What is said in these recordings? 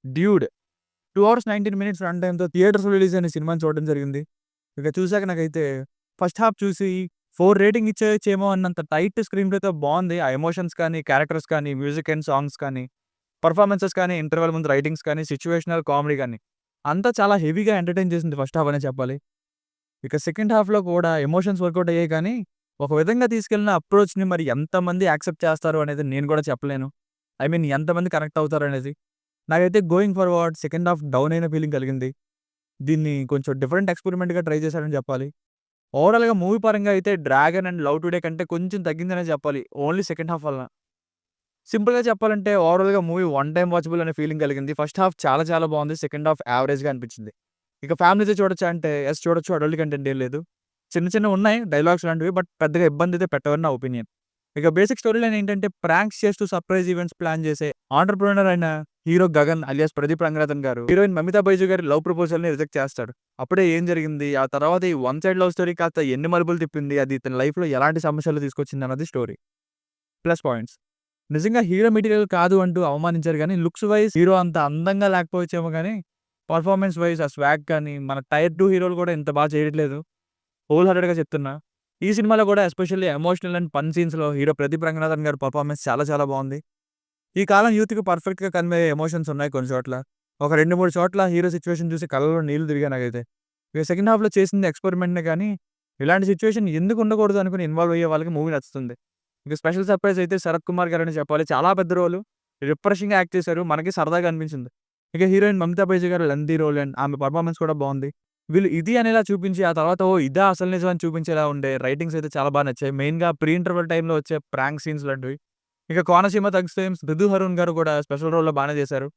'Dude' 2 hours 19 minutes run టైమ్‌తో theatres release అయిన సినిమాని చూడడం జరిగింది. ఇక చూసాక నాకైతే ఫస్ట్ హాఫ్ చూసి 4 రేటింగ్ ఇచ్చేయచ్చేమో అన్నంత టైట్ స్క్రీన్ ప్లేతో బావుంది. ఆ ఎమోషన్స్ కానీ, క్యారెక్టర్స్ కానీ, మ్యూజిక్ అండ్ సాంగ్స్ కానీ, పెర్ఫార్మన్సెస్ కానీ, ఇంటర్వెల్ ముందు రైటింగ్స్ కానీ, సిట్యుయేషనల్ కామెడీ గాని, అంతా చాలా హెవీగా ఎంటర్‌టైన్ చేసింది ఫస్ట్ హాఫ్ అనే చెప్పాలి. ఇక సెకండ్ హాఫ్‌లో కూడా ఎమోషన్స్ వర్కౌట్ అయ్యాయి కానీ, ఒక విధంగా తీసుకెళ్ళిన అప్రోచ్‌ని మరి ఎంతమంది యాక్సెప్ట్ చేస్తారు అనేది నేను కూడా చెప్పలేను. ఐ మీన్ ఎంతమంది కనెక్ట్ అవుతారనేది. నాకైతే going forward second half down అయిన ఫీలింగ్ కలిగింది. దీన్ని కొంచెం డిఫరెంట్ ఎక్స్‌పెరిమెంట్‌గా ట్రై చేశారని చెప్పాలి. ఓవరాల్‌గా మూవీ పరంగా అయితే 'డ్రాగన్' అండ్ 'లవ్ టుడే' కంటే కొంచెం తగ్గిందనే చెప్పాలి. ఓన్లీ సెకండ్ హాఫ్ వలన. సింపుల్‌గా చెప్పాలంటే ఓవరాల్‌గా మూవీ వన్ టైమ్ వాచబుల్ అనే ఫీలింగ్ కలిగింది. ఫస్ట్ హాఫ్ చాలా చాలా బావుంది. సెకండ్ హాఫ్ యావరేజ్‌గా అనిపించింది. ఇక ఫ్యామిలీతో చూడొచ్చా అంటే యెస్ చూడొచ్చు. అడల్ట్ కంటెంట్ ఏం లేదు. చిన్న చిన్నవున్నాయి డైలాగ్స్ లాంటివి. బట్ పెద్దగా ఇబ్బంది అయితే పెట్టవని నా ఒపీనియన్. ఇక బేసిక్ స్టోరీ లైన్ ఏంటంటే ప్రాంక్స్ చేస్తూ సర్ప్రైజ్ ఈవెంట్స్ ప్లాన్ చేసే ఎంటర్‌ప్రెన్యూర్ అయిన హీరో గగన్ అలియాస్ ప్రదీప్ రంగనాథన్ గారు హీరోయిన్ మమితా బైజు గారి లవ్ ప్రపోజల్‌ని రిజెక్ట్ చేస్తాడు. అప్పుడే ఏం జరిగింది? ఆ తర్వాత ఈ వన్ సైడ్ లవ్ స్టోరీ కాస్త ఎన్ని మలుపులు తిప్పింది? అది ఇతని లైఫ్‌లో ఎలాంటి సమస్యలు తీసుకొచ్చిందన్నది స్టోరీ. Plus points. నిజంగా హీరో మెటీరియల్ కాదు అంటూ అవమానించారు గానీ, లుక్స్ వైస్ హీరో అంత అందంగా లేకపోవచ్చేమో గానీ, పర్ఫార్మెన్స్ వైస్ ఆ స్వాగ్ కానీ, మన టైర్ 2 హీరోలు కూడా ఇంత చేయట్లేదు. హోల్ హార్టెడ్‌గా చెప్తున్నా. ఈ సినిమాలో కూడా ఎస్పెషల్లీ ఎమోషనల్ అండ్ ఫన్ సీన్స్‌లో హీరో ప్రదీప్ రంగనాథన్ గారి పర్ఫార్మెన్స్ చాలా చాలా బావుంది. ఈ కాలం యూత్‌కి పర్ఫెక్ట్‌గా కన్వే అయ్యే ఎమోషన్స్ ఉన్నాయి కొన్ని చోట్ల. ఒక 2, 3 చోట్ల హీరో సిట్యుయేషన్ చూసి కళ్ళలో నీళ్లు తిరిగాయి నాకైతే. ఇక సెకండ్ హాఫ్‌లో చేసింది ఎక్స్‌పెరిమెంట్‌నే కానీ, ఇలాంటి సిట్యుయేషన్ ఎందుకు ఉండకూడదు అనుకుని ఇన్వాల్వ్ అయ్యే వాళ్ళకి మూవీ నచ్చుతుంది. ఇక స్పెషల్ సర్ప్రైజ్ అయితే శరత్ కుమార్ గారని చెప్పాలి. చాలా పెద్ద రోలు. రిఫ్రెషింగ్‌గా యాక్ట్ చేశారు. మనకి సరదాగా అనిపించింది. ఇక హీరోయిన్ మమితా బైజు గారు లెంథీ రోల్ అండ్ ఆమె పర్ఫార్మెన్స్ కూడా బావుంది. వీళ్ళు ఇది అనేలా చూపించి, ఆ తర్వాత ఓహ్! ఇదా అసలు నిజం అని చూపించేలా ఉండే రైటింగ్స్ అయితే చాలా నచ్చాయి. మెయిన్‌గా ప్రీ ఇంటర్వల్ టైమ్‌లో వచ్చే ప్రాంక్ సీన్స్ లాంటివి. ఇక కోనసీమ థగ్స్ ఫేమ్స్ మృదు హరుణ్ గారు కూడా స్పెషల్ రోల్‌లో చేశారు.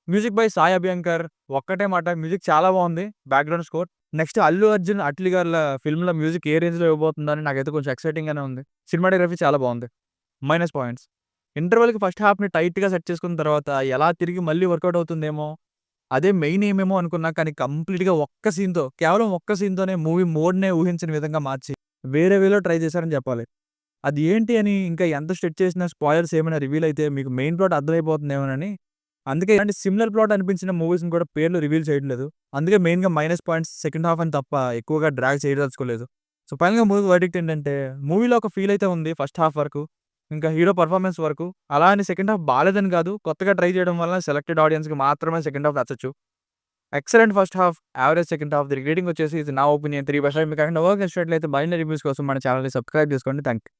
Music by Sai Abhyankar. ఒక్కటే మాట మ్యూజిక్ చాలా బావుంది. Background score. Next 'Allu Arjun, Atlee' గార్ల ఫిల్మ్‌లో మ్యూజిక్ ఏ రేంజ్‌లో ఇవ్వబోతుందో అని నాకైతే కొంచెం ఎక్సైటింగ్‌గానే ఉంది. సినిమాటోగ్రఫీ చాలా బావుంది. Minus points. ఇంటర్వల్‌కి ఫస్ట్ హాఫ్‌ని టైట్‌గా సెట్ చేసుకున్న తర్వాత ఎలా తిరిగి మళ్ళీ వర్కౌట్ అవుతుందేమో, అదే మెయిన్ ఏమేమో అనుకున్నా కానీ కంప్లీట్‌గా ఒక్క సీన్‌తో కేవలం ఒక్క సీన్‌తోనే మూవీ మోడ్‌నే ఊహించని విధంగా మార్చి వేరే వేలో ట్రై చేశారని చెప్పాలి. అది ఏంటి అని ఇంకా ఎంత స్ట్రెచ్ చేసినా స్పాయిలర్స్ ఏమైనా రివీల్ అయితే మీకు మెయిన్ ప్లాట్ అర్థమైపోతుందేమోనని, అందుకే ఇలాంటి సిమిలర్ ప్లాట్ అనిపించిన మూవీస్‌ని కూడా పేర్లు రివీల్ చేయట్లేదు. అందుకే మెయిన్‌గా మైనస్ పాయింట్స్ సెకండ్ హాఫ్ అని తప్ప ఎక్కువగా డ్రాగ్ చేయదలుచుకోలేదు. సో, ఫైనల్‌గా మూవీ వర్డిక్ట్ ఏంటంటే మూవీలో ఒక ఫీల్ అయితే ఉంది ఫస్ట్ హాఫ్ వరకు. ఇంకా హీరో పెర్ఫార్మన్స్ వరకు. అలా అని సెకండ్ హాఫ్ బాలేదని కాదు. కొత్తగా ట్రై చేయడం వల్ల సెలెక్టెడ్ ఆడియన్స్‌కి మాత్రమే సెకండ్ హాఫ్ నచ్చొచ్చు. Excellent first half, average second half. దీనికి రేటింగ్ వచ్చేసి ఇది నా ఒపీనియన్ 3/5 మీకు కాకుండా ఓకే నచ్చినట్లయితే మరిన్ని రివ్యూస్ కోసం మన ఛానెల్‌ని సబ్స్క్రైబ్ చేసుకోండి. Thank you.